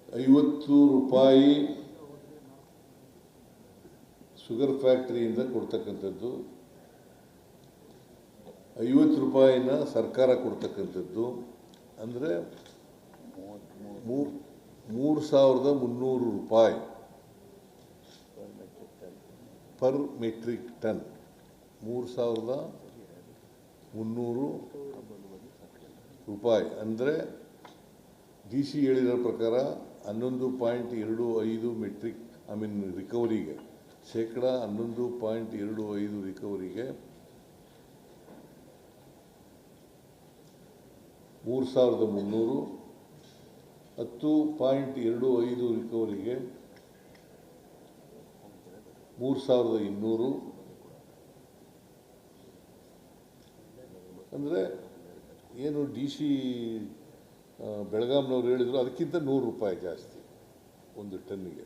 ₹50 sugar ಫ್ಯಾಕ್ಟರಿಯಿಂದ ಕೊಡ್ತಕ್ಕಂಥದ್ದು, ₹50ನ ಸರ್ಕಾರ ಕೊಡ್ತಕ್ಕಂಥದ್ದು, ಅಂದರೆ ₹3,300 ಪರ್ ಮೆಟ್ರಿಕ್ ಟನ್. 3,300 ಅಂದರೆ DC ಹೇಳಿರೋ ಪ್ರಕಾರ 11.25 ಮೆಟ್ರಿಕ್ ರಿಕವರಿಗೆ, ಶೇಕಡ 11.25 ರಿಕವರಿಗೆ 3,300, 10.25 ರಿಕವರಿಗೆ 3,200. ಅಂದರೆ ಏನು DC ಬೆಳಗಾಂನವ್ರು ಹೇಳಿದ್ರು ಅದಕ್ಕಿಂತ ₹100 ಜಾಸ್ತಿ ಒಂದು ಟನ್ನಿಗೆ.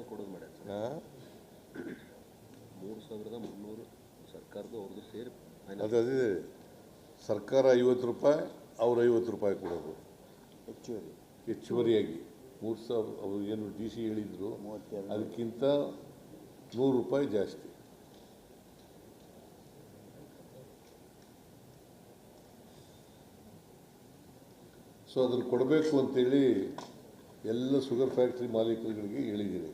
ಕೊಡೋದು ಮೇಡಮ್ 3,300 ಸರ್ಕಾರದ ಅವ್ರದ್ದು ಸೇರಿ ಅದೇ ಸರ್ಕಾರ ₹50, ಅವ್ರು ₹50 ಕೊಡೋದು ಹೆಚ್ಚುವರಿಯಾಗಿ. 3,000 ಅವರು ಏನು DC ಹೇಳಿದ್ರು ಅದಕ್ಕಿಂತ ₹100 ಜಾಸ್ತಿ. ಸೊ ಅದನ್ನು ಕೊಡಬೇಕು ಅಂತೇಳಿ ಎಲ್ಲ ಶುಗರ್ ಫ್ಯಾಕ್ಟ್ರಿ ಮಾಲೀಕರುಗಳಿಗೆ ಹೇಳಿದ್ದೀನಿ.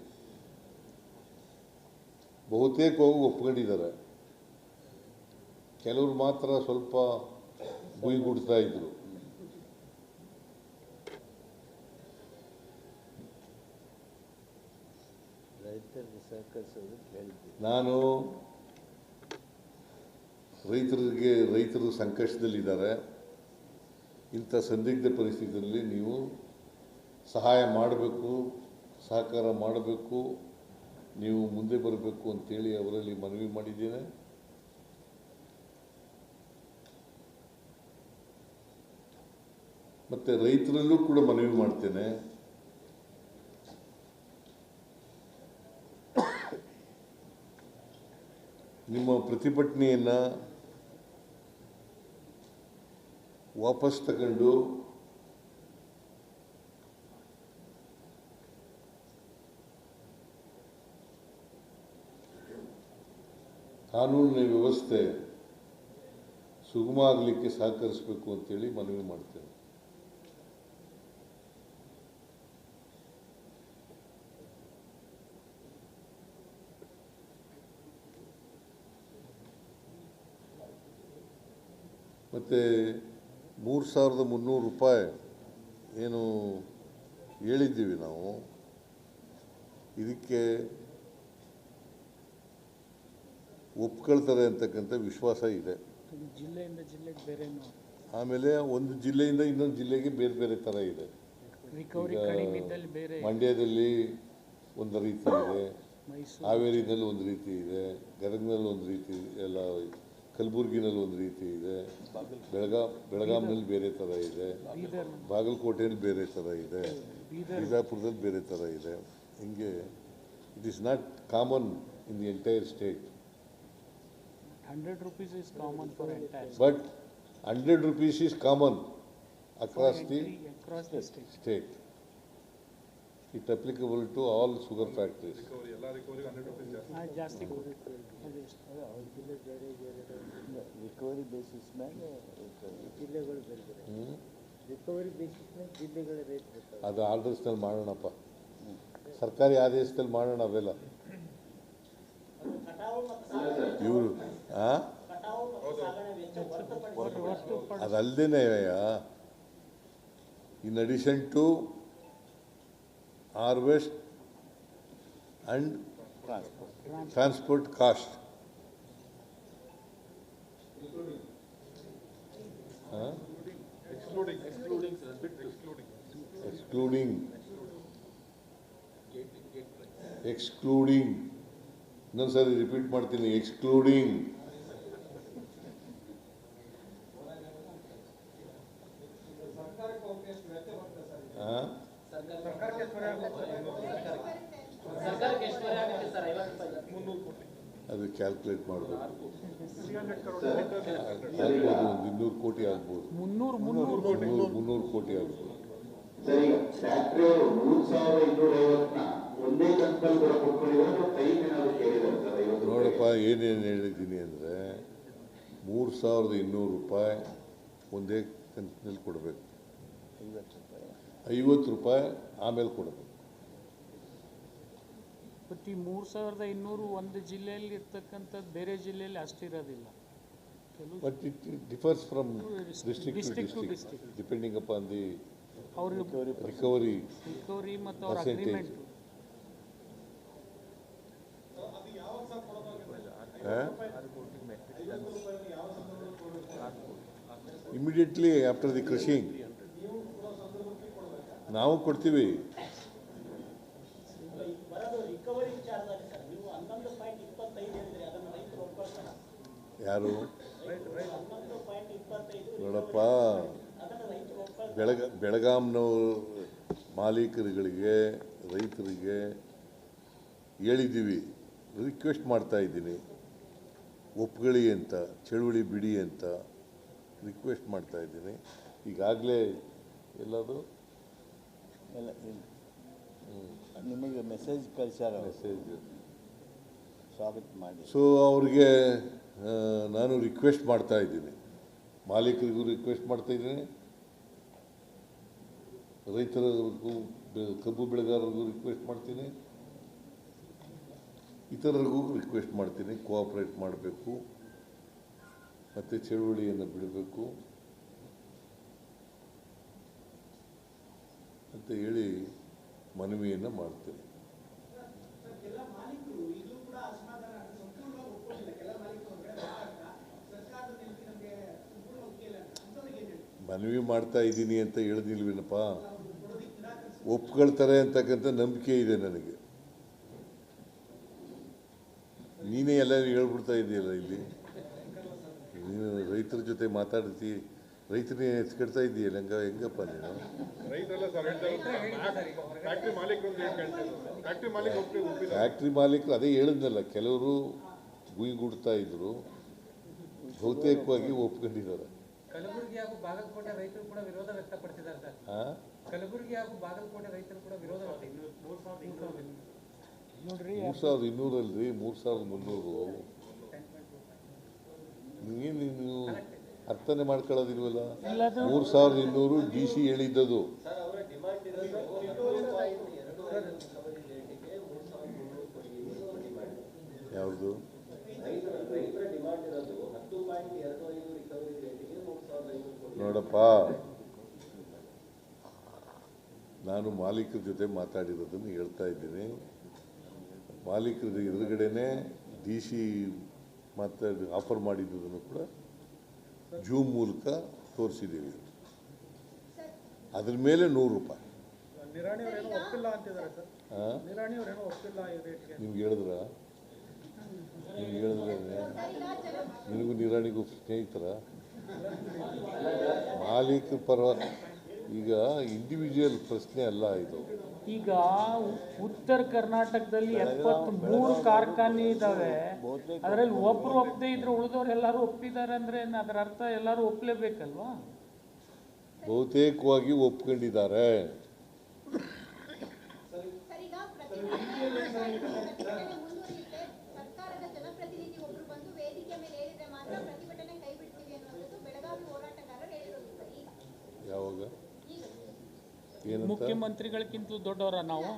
ಬಹುತೇಕ ಹೋಗಿ ಒಪ್ಕೊಂಡಿದ್ದಾರೆ. ಕೆಲವರು ಮಾತ್ರ ಸ್ವಲ್ಪ ಗುಯ್ಗುಡ್ತಾ ಇದ್ರು. ನಾನು ರೈತರು ಸಂಕಷ್ಟದಲ್ಲಿದ್ದಾರೆ, ಇಂಥ ಸಂದಿಗ್ಧ ಪರಿಸ್ಥಿತಿಯಲ್ಲಿ ನೀವು ಸಹಾಯ ಮಾಡಬೇಕು, ಸಹಕಾರ ಮಾಡಬೇಕು, ನೀವು ಮುಂದೆ ಬರಬೇಕು ಅಂತೇಳಿ ಅವರಲ್ಲಿ ಮನವಿ ಮಾಡಿದ್ದೇನೆ. ಮತ್ತು ರೈತರಲ್ಲೂ ಕೂಡ ಮನವಿ ಮಾಡ್ತೇನೆ, ನಿಮ್ಮ ಪ್ರತಿಭಟನೆಯನ್ನು ವಾಪಸ್ ತಗೊಂಡು ಕಾನೂನಿನ ವ್ಯವಸ್ಥೆ ಸುಗಮ ಆಗಲಿಕ್ಕೆ ಸಹಕರಿಸಬೇಕು ಅಂತೇಳಿ ಮನವಿ ಮಾಡ್ತೇನೆ. ಮತ್ತು ₹3,300 ಏನು ಹೇಳಿದ್ದೀವಿ ನಾವು, ಇದಕ್ಕೆ ಒಪ್ಕೊಳ್ತಾರೆ ಅಂತಕ್ಕಂಥ ವಿಶ್ವಾಸ ಇದೆ. ಜಿಲ್ಲೆಯಿಂದ ಜಿಲ್ಲೆಗೆ ಬೇರೆ, ಆಮೇಲೆ ಒಂದು ಜಿಲ್ಲೆಯಿಂದ ಇನ್ನೊಂದು ಜಿಲ್ಲೆಗೆ ಬೇರೆ ಬೇರೆ ಥರ ಇದೆ. ಮಂಡ್ಯದಲ್ಲಿ ಒಂದು ರೀತಿ ಇದೆ, ಹಾವೇರಿನಲ್ಲಿ ಒಂದು ರೀತಿ ಇದೆ, ಗದಗನಲ್ಲಿ ಒಂದು ರೀತಿ, ಎಲ್ಲ ಕಲಬುರಗಿನಲ್ಲಿ ಒಂದು ರೀತಿ ಇದೆ, ಬೆಳಗಾಂನಲ್ಲಿ ಬೇರೆ ಥರ ಇದೆ, ಬಾಗಲಕೋಟೆಯಲ್ಲಿ ಬೇರೆ ಥರ ಇದೆ, ಬಿಜಾಪುರದಲ್ಲಿ ಬೇರೆ ಥರ ಇದೆ. ಹಿಂಗೆ it is not common in the entire state. ₹100 is common for entire but ₹100 is common across the state. It applicable to all sugar factories. ಜಾಸ್ತಿ ರಿಕವರಿ ಬೇಸಿಸ್ ಮೇಲೆ ಜಿಲ್ಲೆಗಳು ಬೇರೆ ರಿಕವರಿ ಬೇಸಿಸ್ ಮೇಲೆ ಜಿಲ್ಲೆಗಳ ರೇಟ್ ಬೇಕಾಗುತ್ತೆ. ಅದು ಆರ್ಡರ್ಸ್ನಲ್ಲಿ ಮಾಡೋಣಪ್ಪ, ಸರ್ಕಾರಿ ಆದೇಶದಲ್ಲಿ ಮಾಡೋಣ ಅವೆಲ್ಲ. ಇವರು ಅದಲ್ಲದೇನೆ in addition to harvest and transport cost, excluding ಇನ್ನೊಂದ್ಸರಿ ರಿಪೀಟ್ ಮಾಡ್ತೀನಿ, ಎಕ್ಸ್ಕ್ಲೂಡಿಂಗ್ ಅದು ಕ್ಯಾಲ್ಕುಲೇಟ್ ಮಾಡಬೇಕು. ಆಗ್ಬೋದು, ಒಂದು ಕೋಟಿ ಆಗ್ಬೋದು, 300 300 ಕೋಟಿ ಆಗ್ಬೋದು. ಸರಿ, ಫ್ಯಾಕ್ಟ್ರಿ ಅವರು 3,250ನ ಒಂದೇ ಕಂತಲ್ಲಿ ಕೂಡ ಕೊಟ್ಕೊಂಡಿದ್ದಾರೆ. ಟೈಮ್ ಏನಾದ್ರು ಕೇಳಿದ್ದಾರೆ ಸರ್? 50 ನೋಡಪ್ಪ, ಏನೇನು ಹೇಳಿದ್ದೀನಿ ಅಂದರೆ 3,200 ರೂಪಾಯಿ ಒಂದೇ ಕಂತಿನಲ್ಲಿ ಕೊಡಬೇಕು, 50 ರೂಪಾಯಿ ಆಮೇಲೆ ಕೊಡಬೇಕು. ಬಟ್ ಈ 3,200 ಒಂದು ಜಿಲ್ಲೆಯಲ್ಲಿ ಇರ್ತಕ್ಕಂಥದ್ದು ಬೇರೆ ಜಿಲ್ಲೆಯಲ್ಲಿ ಅಷ್ಟಿರೋದಿಲ್ಲ. ಕೆಲವು but it differs from District district to to district depending upon the ಅವ್ರ ರಿಕವರಿ ರಿಕವರಿ ಮತ್ತು ಅವ್ರ percentage. Agreement. Immediately after the crushing ನಾವು ಕೊಡ್ತೀವಿ. ಯಾರು ನೋಡಪ್ಪ, ಬೆಳಗಾಂನವ್ರ ಮಾಲೀಕರುಗಳಿಗೆ, ರೈತರಿಗೆ ಹೇಳಿದ್ದೀವಿ, ರಿಕ್ವೆಸ್ಟ್ ಮಾಡ್ತಾ ಇದ್ದೀನಿ, ಒಪ್ಕೊಳ್ಳಿ ಅಂತ, ಚಳುವಳಿ ಬಿಡಿ ಅಂತ ರಿಕ್ವೆಸ್ಟ್ ಮಾಡ್ತಾ ಇದ್ದೀನಿ. ಈಗಾಗಲೇ ಎಲ್ಲದು ಎಲ್ಲ ನಿಮಗೆ ಮೆಸೇಜ್ ಕಳಿಸ್ಯಾರ, ಮೆಸೇಜ್. ಸ್ವಾಗತ ಮಾಡಿ. ಸೊ ಅವ್ರಿಗೆ ನಾನು ರಿಕ್ವೆಸ್ಟ್ ಮಾಡ್ತಾ ಇದ್ದೀನಿ, ಮಾಲೀಕರಿಗೂ ರಿಕ್ವೆಸ್ಟ್ ಮಾಡ್ತಾ ಇದ್ದೀನಿ, ರೈತರಿಗೂ, ಕಬ್ಬು ಬೆಳೆಗಾರರಿಗೂ ರಿಕ್ವೆಸ್ಟ್ ಮಾಡ್ತೀನಿ, ಇತರರಿಗೂ ರಿಕ್ವೆಸ್ಟ್ ಮಾಡ್ತೀನಿ, ಕೋಆಪ್ರೇಟ್ ಮಾಡಬೇಕು ಮತ್ತು ಚಳುವಳಿಯನ್ನು ಬಿಡಬೇಕು ಅಂತ ಹೇಳಿ ಮನವಿಯನ್ನು ಮಾಡ್ತೀನಿ. ಮನವಿ ಮಾಡ್ತಾ ಇದ್ದೀನಿ ಅಂತ ಹೇಳಿದಿಲ್ವೇನಪ್ಪ, ಒಪ್ಕೊಳ್ತಾರೆ ಅಂತಕ್ಕಂಥ ನಂಬಿಕೆ ಇದೆ ನನಗೆ. ನೀನೇ ಎಲ್ಲ ಹೇಳ್ಬಿಡ್ತಾ ಇದೆಯಲ್ಲ ಇಲ್ಲಿ, ನೀನು ರೈತರ ಜೊತೆ ಮಾತಾಡ್ತಿ, ರೈತರನ್ನೇ ಎತ್ಕೊಡ್ತಾ ಇದೆಯಲ್ಲ, ಹೆಂಗಪ್ಪ ನೀನು? ಫ್ಯಾಕ್ಟ್ರಿ ಮಾಲೀಕರು ಅದೇ ಹೇಳಿದ್ನಲ್ಲ, ಕೆಲವರು ಗುಯ್ಗುಡ್ತಾ ಇದ್ರು, ಬಹುತೇಕವಾಗಿ ಒಪ್ಕೊಂಡಿದ್ದಾರೆ. ಕಲಬುರಗಿ ಹಾಗೂ ಬಾಗಲಕೋಟೆ ರೈತರು ಕೂಡ ವಿರೋಧ ವ್ಯಕ್ತಪಡಿಸಿದ್ದಾರೆ ಸರ್. ಕಲಬುರಗಿ ಹಾಗೂ ಬಾಗಲಕೋಟೆ ರೈತರು ಕೂಡ ವಿರೋಧ ನೋಡ್ರಿ 3,200 ಅಲ್ರಿ, 3,300. ನೀವು ಅರ್ಥನೇ ಮಾಡ್ಕೊಳ್ಳೋದಿಲ್ವಲ್ಲ. 3,200 DC ಹೇಳಿದ್ದದು. ಯಾವುದು ನೋಡಪ್ಪ, ನಾನು ಮಾಲೀಕರ ಜೊತೆ ಮಾತಾಡಿರೋದನ್ನು ಹೇಳ್ತಾ ಇದ್ದೀನಿ. ಮಾಲೀಕರ ಎದುರುಗಡೆನೆ DC ಮಾತಾಡಿ ಆಫರ್ ಮಾಡಿದ್ದನ್ನು ಕೂಡ ಜೂಮ್ ಮೂಲಕ ತೋರಿಸಿದ್ದೀವಿ. ಅದ್ರ ಮೇಲೆ 100 ರೂಪಾಯಿ. ನಿಮ್ಗೆ ಹೇಳಿದ್ರ? ನಿಮ್ಗೆ ಹೇಳಿದ್ರೆ ನಿನಗೂ ನಿರಾಣಿಗೂ ಸ್ನೇಹಿತರ? ಮಾಲೀಕರ ಪರವಾಗಿ ಈಗ ಇಂಡಿವಿಜುವಲ್ ಪ್ರಶ್ನೆ ಅಲ್ಲ ಇದು. ಈಗ ಉತ್ತರ ಕರ್ನಾಟಕದಲ್ಲಿ 73 ಕಾರ್ಖಾನೆ ಇದ್ದಾವೆ. ಅದರಲ್ಲಿ ಒಬ್ರು ಒಪ್ಪದೇ ಇದ್ರೆ ಉಳಿದವ್ರು ಎಲ್ಲರೂ ಒಪ್ಪಿದ್ದಾರೆ ಅಂದ್ರೆ ಅದರ ಅರ್ಥ ಎಲ್ಲರೂ ಒಪ್ಪಲೇಬೇಕಲ್ವಾ? ಬಹುತೇಕವಾಗಿ ಒಪ್ಕೊಂಡಿದ್ದಾರೆ. ಯಾವಾಗ? ಮುಖ್ಯಮಂತ್ರಿಗಳಿಗಿಂತಲೂ ದೊಡ್ಡವರ ನಾವು?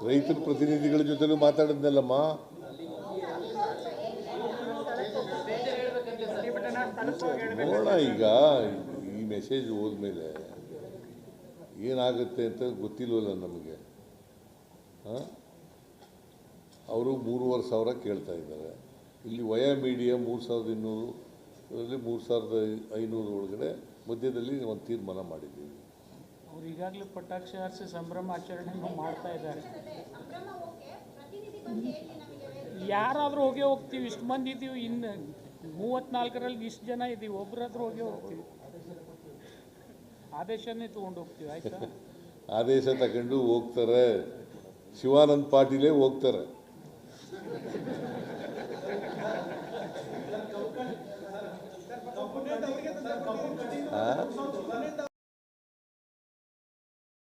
ರೈತರ ಪ್ರತಿನಿಧಿಗಳ ಜೊತೆಲೂ ಮಾತಾಡಿದ್ನಲ್ಲಮ್ಮ. ನೋಡೋಣ, ಈಗ ಈ ಮೆಸೇಜ್ ಹೋದ್ಮೇಲೆ ಏನಾಗುತ್ತೆ ಅಂತ ಗೊತ್ತಿಲ್ವಲ್ಲ ನಮಗೆ. ಅವರು 3,500 ಕೇಳ್ತಾ ಇದ್ದಾರೆ. ಇಲ್ಲಿ ವಯಾ ಮೀಡಿಯಾ 3,200 ಅದರಲ್ಲಿ 3,500 ಒಳಗಡೆ ಮಧ್ಯದಲ್ಲಿ ಒಂದು ತೀರ್ಮಾನ ಮಾಡಿದ್ದೀವಿ. ಅವ್ರು ಈಗಾಗಲೇ ಪಟಾಕ್ಷಿ ಹಾರಿಸಿ ಸಂಭ್ರಮ ಆಚರಣೆ ಮಾಡ್ತಾ ಇದ್ದಾರೆ. ಯಾರಾದರೂ ಹೋಗೇ ಹೋಗ್ತೀವಿ, ಇಷ್ಟು ಮಂದಿ ಇದ್ದೀವಿ, ಇನ್ನು 34ರಲ್ಲಿ ಇಷ್ಟು ಜನ ಇದ್ದೀವಿ, ಒಬ್ಬರಾದ್ರೂ ಹೋಗೇ ಹೋಗ್ತೀವಿ. ಆದೇಶನೇ ತೊಗೊಂಡು ಹೋಗ್ತೀವಿ, ಆಯ್ತಾ? ಆದೇಶ ತಗೊಂಡು ಹೋಗ್ತಾರೆ. ಶಿವಾನಂದ ಪಾಟೀಲೇ ಹೋಗ್ತಾರೆ. ಆ?